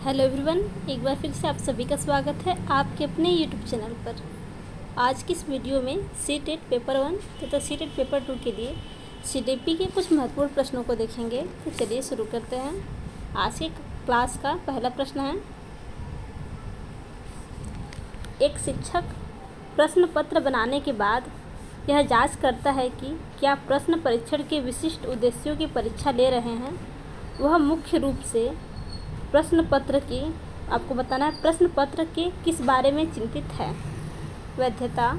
Hello everyone, एक बार फिर से आप सभी का स्वागत है आपके अपने यूट्यूब चैनल पर। आज की इस वीडियो में सीटेट पेपर 1 तथा सीटेट पेपर 2 के लिए सीडीपी के कुछ महत्वपूर्ण प्रश्नों को देखेंगे। तो चलिए शुरू करते हैं। आज के क्लास का पहला प्रश्न है, एक शिक्षक प्रश्न पत्र बनाने के बाद यह जांच करता है कि क्या प्रश्न परीक्षण के विशिष्ट उद्देश्यों की परीक्षा ले रहे हैं। वह मुख्य रूप से प्रश्न पत्र की आपको बताना है प्रश्न पत्र के किस बारे में चिंतित है। वैधता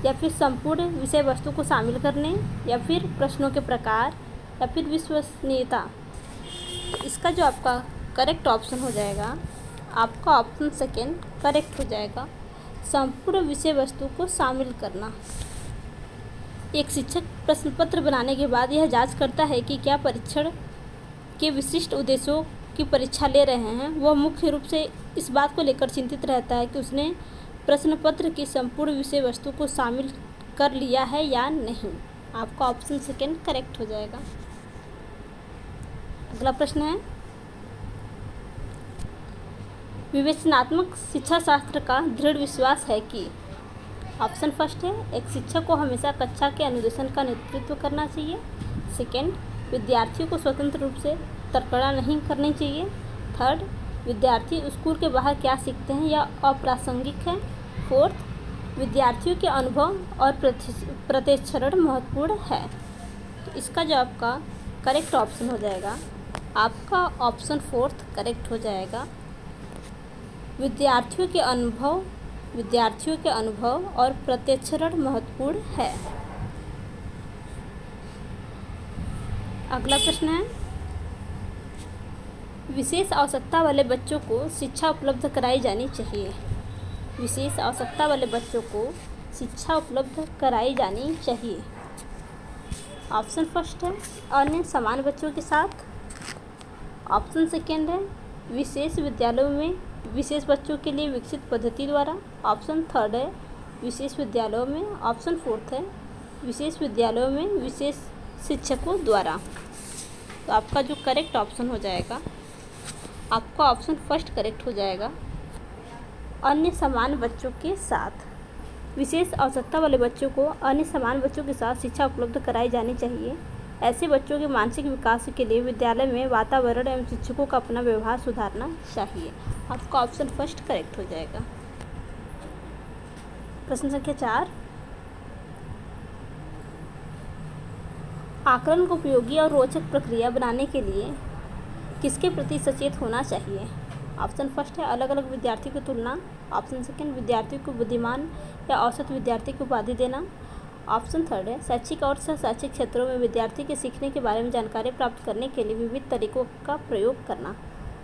या फिर संपूर्ण विषय वस्तु को शामिल करने या फिर प्रश्नों के प्रकार या फिर विश्वसनीयता। तो इसका जो आपका करेक्ट ऑप्शन हो जाएगा, आपका ऑप्शन सेकेंड करेक्ट हो जाएगा, संपूर्ण विषय वस्तु को शामिल करना। एक शिक्षक प्रश्न पत्र बनाने के बाद यह जांच करता है कि क्या परीक्षण के विशिष्ट उद्देश्यों की परीक्षा ले रहे हैं। वह मुख्य रूप से इस बात को लेकर चिंतित रहता है कि उसने प्रश्न पत्र की संपूर्ण विषय वस्तु को शामिल कर लिया है या नहीं। आपका ऑप्शन सेकेंड करेक्ट हो जाएगा। अगला प्रश्न है, विवेचनात्मक शिक्षा शास्त्र का दृढ़ विश्वास है कि ऑप्शन फर्स्ट है, एक शिक्षक को हमेशा कक्षा के अनुदेशन का नेतृत्व करना चाहिए। सेकेंड, विद्यार्थियों को स्वतंत्र रूप से तर्कना नहीं करनी चाहिए। थर्ड, विद्यार्थी स्कूल के बाहर क्या सीखते हैं या अप्रासंगिक है। फोर्थ, विद्यार्थियों के अनुभव और प्रत्याचरण महत्वपूर्ण है। तो इसका जो आपका करेक्ट ऑप्शन हो जाएगा, आपका ऑप्शन फोर्थ करेक्ट हो जाएगा। विद्यार्थियों के अनुभव और प्रत्याचरण महत्वपूर्ण है। अगला प्रश्न है, विशेष आवश्यकता वाले बच्चों को शिक्षा उपलब्ध कराई जानी चाहिए। विशेष आवश्यकता वाले बच्चों को शिक्षा उपलब्ध कराई जानी चाहिए। ऑप्शन फर्स्ट है, अन्य समान बच्चों के साथ। ऑप्शन सेकेंड है, विशेष विद्यालयों में विशेष बच्चों के लिए विकसित पद्धति द्वारा। ऑप्शन थर्ड है, विशेष विद्यालयों में। ऑप्शन फोर्थ है, विशेष विद्यालयों में विशेष शिक्षकों द्वारा। तो आपका जो करेक्ट ऑप्शन हो जाएगा, आपका ऑप्शन फर्स्ट करेक्ट हो जाएगा, अन्य समान बच्चों के साथ। विशेष आवश्यकता वाले बच्चों को अन्य समान बच्चों के साथ शिक्षा उपलब्ध कराई जानी चाहिए। ऐसे बच्चों के मानसिक विकास के लिए विद्यालय में वातावरण एवं शिक्षकों का अपना व्यवहार सुधारना चाहिए। आपका ऑप्शन फर्स्ट करेक्ट हो जाएगा। प्रश्न संख्या 4, आकलन को उपयोगी और रोचक प्रक्रिया बनाने के लिए किसके प्रति सचेत होना चाहिए। ऑप्शन फर्स्ट है, अलग अलग विद्यार्थी की तुलना। ऑप्शन सेकंड, विद्यार्थी को बुद्धिमान या औसत विद्यार्थी की उपाधि देना। ऑप्शन थर्ड है, शैक्षिक और सह शैक्षिक क्षेत्रों में विद्यार्थी के सीखने के बारे में जानकारी प्राप्त करने के लिए विविध तरीकों का प्रयोग करना।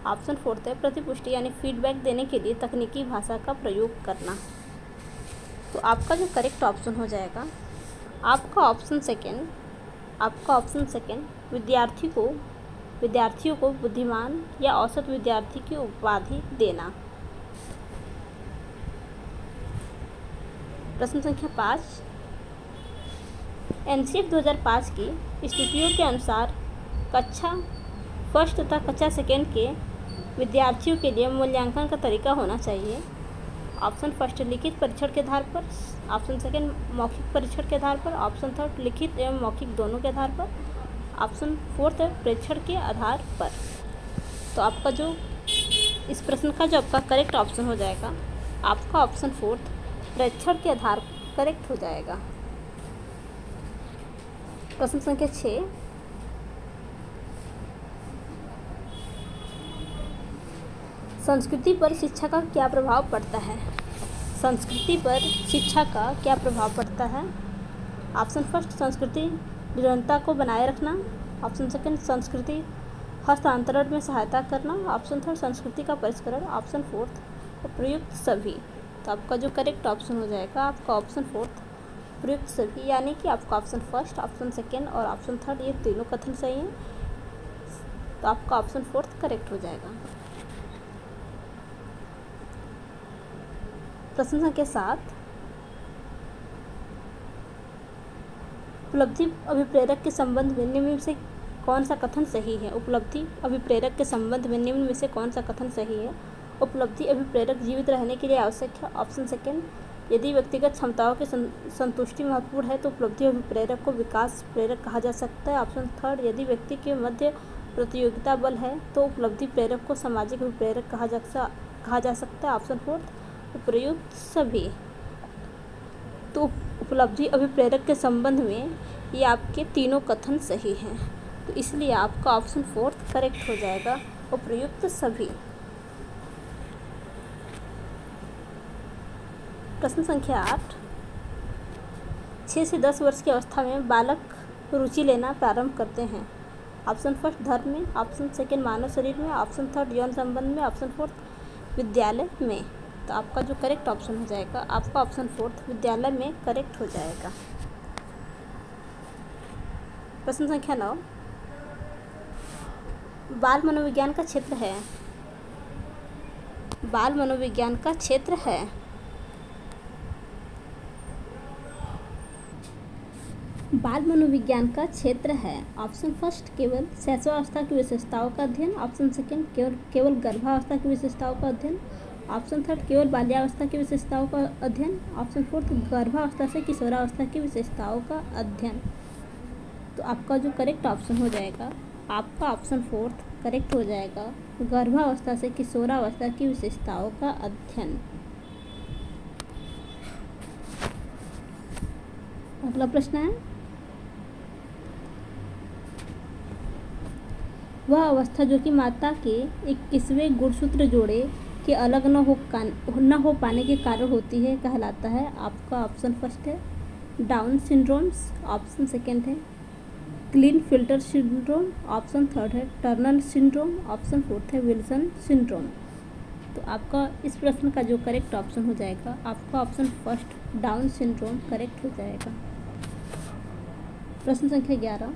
ऑप्शन फोर्थ है, प्रतिपुष्टि यानी फीडबैक देने के लिए तकनीकी भाषा का प्रयोग करना। तो आपका जो करेक्ट ऑप्शन हो जाएगा, आपका ऑप्शन सेकेंड, विद्यार्थियों को बुद्धिमान या औसत विद्यार्थी की उपाधि देना। प्रश्न संख्या 5, एनसीएफ 2005 की स्थितियों के अनुसार कक्षा फर्स्ट तथा कक्षा सेकेंड के विद्यार्थियों के लिए मूल्यांकन का तरीका होना चाहिए। ऑप्शन फर्स्ट, लिखित परीक्षण के आधार पर। ऑप्शन सेकेंड, मौखिक परीक्षण के आधार पर। ऑप्शन थर्ड, लिखित एवं मौखिक दोनों के आधार पर। ऑप्शन फोर्थ है, प्रेक्षण के आधार पर। तो आपका जो इस प्रश्न का जो आपका करेक्ट ऑप्शन हो जाएगा, आपका ऑप्शन फोर्थ प्रेक्षण के आधार पर करेक्ट हो जाएगा। प्रश्न संख्या 6, संस्कृति पर शिक्षा का क्या प्रभाव पड़ता है। संस्कृति पर शिक्षा का क्या प्रभाव पड़ता है। ऑप्शन फर्स्ट, संस्कृति निरंतरता को बनाए रखना। ऑप्शन सेकंड, संस्कृति हस्तांतरण में सहायता करना। ऑप्शन थर्ड, संस्कृति का परिष्करण। ऑप्शन फोर्थ, प्रयुक्त सभी। तो आपका जो करेक्ट ऑप्शन हो जाएगा, आपका ऑप्शन फोर्थ प्रयुक्त सभी, यानी कि आपका ऑप्शन फर्स्ट, ऑप्शन सेकेंड और ऑप्शन थर्ड ये तीनों कथन सही हैं। तो आपका ऑप्शन फोर्थ करेक्ट हो जाएगा। प्रश्न संख्या 7, उपलब्धि अभिप्रेरक के संबंध में निम्न से कौन सा कथन सही है? उपलब्धि अभिप्रेरक के संबंध में निम्न में से कौन सा कथन सही है? उपलब्धि अभिप्रेरक जीवित रहने के लिए आवश्यक है। ऑप्शन सेकेंड, यदि व्यक्तिगत क्षमताओं की संतुष्टि महत्वपूर्ण है तो उपलब्धि अभिप्रेरक को विकास प्रेरक कहा जा सकता है। ऑप्शन थर्ड, यदि व्यक्ति के मध्य प्रतियोगिता बल है तो उपलब्धि प्रेरक को सामाजिक अभिप्रेरक कहा जा सकता है। ऑप्शन फोर्थ, उपयुक्त सभी। तो उपलब्धि अभिप्रेरक के संबंध में ये आपके तीनों कथन सही हैं, तो इसलिए आपका ऑप्शन फोर्थ करेक्ट हो जाएगा, उपयुक्त सभी। प्रश्न संख्या 8, 6 से 10 वर्ष की अवस्था में बालक रुचि लेना प्रारंभ करते हैं। ऑप्शन फर्स्ट, धर्म में। ऑप्शन सेकेंड, मानव शरीर में। ऑप्शन थर्ड, यौन संबंध में। ऑप्शन फोर्थ, विद्यालय में। तो आपका जो करेक्ट ऑप्शन हो जाएगा, आपका ऑप्शन फोर्थ विद्यालय में करेक्ट हो जाएगा। प्रश्न संख्या 9, बाल मनोविज्ञान का क्षेत्र है। बाल मनोविज्ञान का क्षेत्र है। बाल मनोविज्ञान का क्षेत्र है। ऑप्शन फर्स्ट, केवल शैशवावस्था की विशेषताओं का अध्ययन। ऑप्शन सेकेंड, केवल गर्भावस्था की विशेषताओं का अध्ययन। ऑप्शन थर्ड, केवल बाल्यावस्था की विशेषताओं का अध्ययन। ऑप्शन फोर्थ, गर्भावस्था से किशोरावस्था की विशेषताओं का अध्ययन। तो आपका जो करेक्ट ऑप्शन हो जाएगा, आपका ऑप्शन फोर्थ करेक्ट हो जाएगा, गर्भावस्था से किशोरावस्था की विशेषताओं का अध्ययन। अगला प्रश्न है, वह अवस्था जो कि माता के 21वें गुणसूत्र जोड़े के अलग न हो पाने के कारण होती है कहलाता है। आपका ऑप्शन फर्स्ट है डाउन सिंड्रोम्स। ऑप्शन सेकेंड है क्लीनफिल्टर सिंड्रोम। ऑप्शन थर्ड है टर्नर सिंड्रोम। ऑप्शन फोर्थ है विल्सन सिंड्रोम। तो आपका इस प्रश्न का जो करेक्ट ऑप्शन हो जाएगा, आपका option first down syndrome correct हो जाएगा। प्रश्न संख्या 11,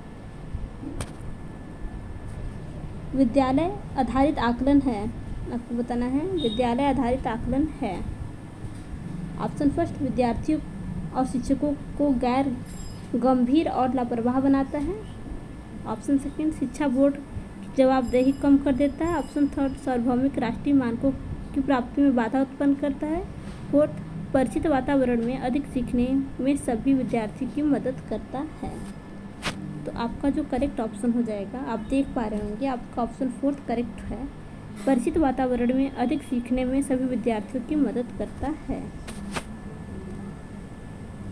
विद्यालय आधारित आकलन है। आपको बताना है विद्यालय आधारित आकलन है। ऑप्शन फर्स्ट, विद्यार्थियों और शिक्षकों को गैर गंभीर और लापरवाह बनाता है। ऑप्शन सेकेंड, शिक्षा बोर्ड की जवाबदेही कम कर देता है। ऑप्शन थर्ड, सार्वभौमिक राष्ट्रीय मानकों की प्राप्ति में बाधा उत्पन्न करता है। फोर्थ, परिचित वातावरण में अधिक सीखने में सभी विद्यार्थियों की मदद करता है। तो आपका जो करेक्ट ऑप्शन हो जाएगा, आप देख पा रहे होंगे, आपका ऑप्शन फोर्थ करेक्ट है, परिचित वातावरण में अधिक सीखने में सभी विद्यार्थियों की मदद करता है।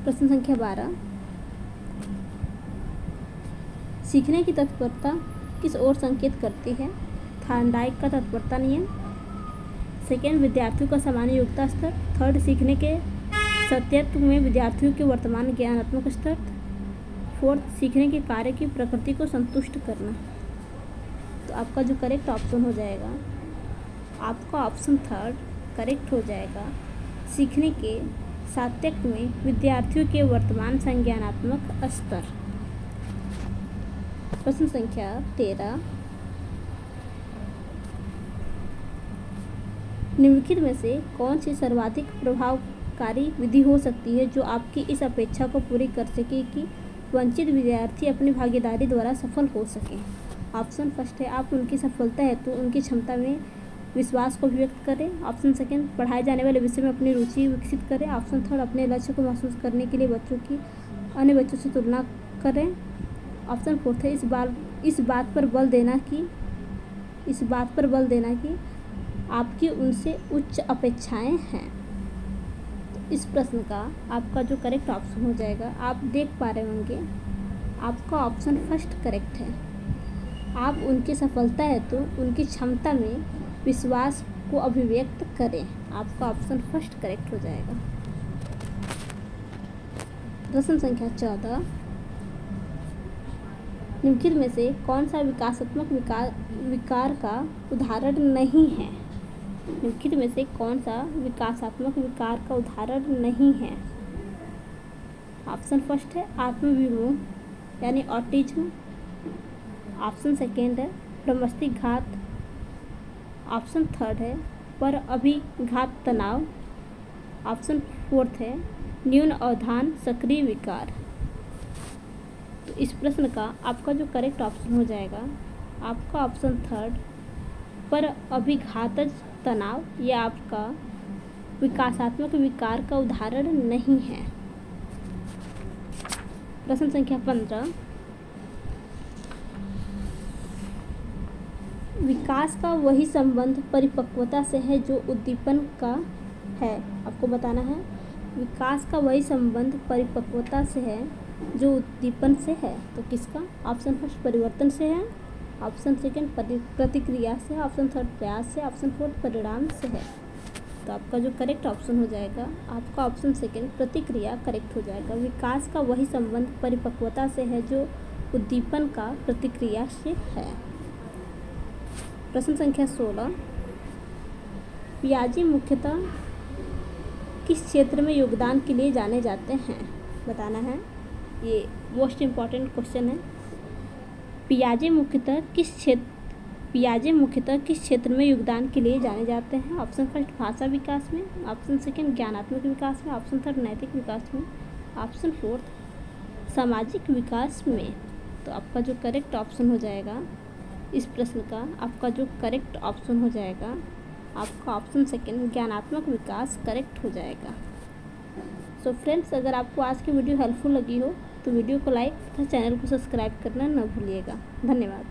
प्रश्न संख्या 12, सीखने की तत्परता किस ओर संकेत करती है? थार्नडाइक का तत्परता नियम। सेकेंड, विद्यार्थियों का सामान्य योग्यता स्तर। थर्ड, सीखने के सत्यत्व में विद्यार्थियों के वर्तमान ज्ञानात्मक स्तर। फोर्थ, सीखने के कार्य की प्रकृति को संतुष्ट करना। तो आपका जो करेक्ट ऑप्शन हो जाएगा, आपका ऑप्शन थर्ड करेक्ट हो जाएगा, सीखने के सात्यक में विद्यार्थियों के वर्तमान संज्ञानात्मक स्तर। प्रश्न संख्या 13, निम्नलिखित में से कौन सी सर्वाधिक प्रभावकारी विधि हो सकती है जो आपकी इस अपेक्षा को पूरी कर सके कि वंचित विद्यार्थी अपनी भागीदारी द्वारा सफल हो सकें? ऑप्शन फर्स्ट है, आप उनकी सफलता हेतु उनकी क्षमता में विश्वास को अभिव्यक्त करें। ऑप्शन सेकेंड, पढ़ाए जाने वाले विषय में अपनी रुचि विकसित करें। ऑप्शन थर्ड, अपने लक्ष्य को महसूस करने के लिए बच्चों की अन्य बच्चों से तुलना करें। ऑप्शन फोर्थ है, इस बात पर बल देना कि आपकी उनसे उच्च अपेक्षाएं हैं। इस प्रश्न का आपका जो करेक्ट ऑप्शन हो जाएगा, आप देख पा रहे होंगे, आपका ऑप्शन फर्स्ट करेक्ट है। आप उनकी सफलता है तो उनकी क्षमता में विश्वास को अभिव्यक्त करें। आपका ऑप्शन फर्स्ट करेक्ट हो जाएगा। प्रश्न संख्या 14, निम्नलिखित में से कौन सा विकासात्मक विकार का उदाहरण नहीं है? निम्नलिखित में से कौन सा विकासात्मक विकार का उदाहरण नहीं है? ऑप्शन फर्स्ट है आत्मविमूढ़ यानी ऑटिज्म। ऑप्शन सेकेंड है प्रमस्तिघात। ऑप्शन थर्ड है पर अभिघात तनाव। ऑप्शन फोर्थ है न्यून अवधान सक्रिय विकार। तो तो इस प्रश्न का आपका जो करेक्ट ऑप्शन हो जाएगा आपका ऑप्शन थर्ड, पर अभिघातज तनाव यह आपका विकासात्मक विकार का उदाहरण नहीं है। प्रश्न संख्या 15, विकास का वही संबंध परिपक्वता से है जो उद्दीपन का है। आपको बताना है विकास का वही संबंध परिपक्वता से है जो उद्दीपन से है। तो किसका? ऑप्शन फर्स्ट परिवर्तन से है, ऑप्शन सेकंड प्रतिक्रिया से, ऑप्शन थर्ड प्रयास से, ऑप्शन फोर्थ परिणाम से है। तो आपका जो करेक्ट ऑप्शन हो जाएगा आपका ऑप्शन सेकंड प्रतिक्रिया करेक्ट हो जाएगा। विकास का वही संबंध परिपक्वता से है जो उद्दीपन का प्रतिक्रिया से है। प्रश्न संख्या 16, पियाजे मुख्यतः किस क्षेत्र में योगदान के लिए जाने जाते हैं? बताना है, ये मोस्ट इम्पॉर्टेंट क्वेश्चन है। पियाजे मुख्यतः किस क्षेत्र में योगदान के लिए जाने जाते हैं? ऑप्शन फर्स्ट भाषा विकास में, ऑप्शन सेकंड ज्ञानात्मक विकास में, ऑप्शन थर्ड नैतिक विकास में, ऑप्शन फोर्थ सामाजिक विकास में। तो आपका जो करेक्ट ऑप्शन हो जाएगा इस प्रश्न का आपका जो करेक्ट ऑप्शन हो जाएगा आपका ऑप्शन सेकंड ज्ञानात्मक विकास करेक्ट हो जाएगा। सो फ्रेंड्स, अगर आपको आज की वीडियो हेल्पफुल लगी हो तो वीडियो को लाइक तथा चैनल को सब्सक्राइब करना न भूलिएगा। धन्यवाद।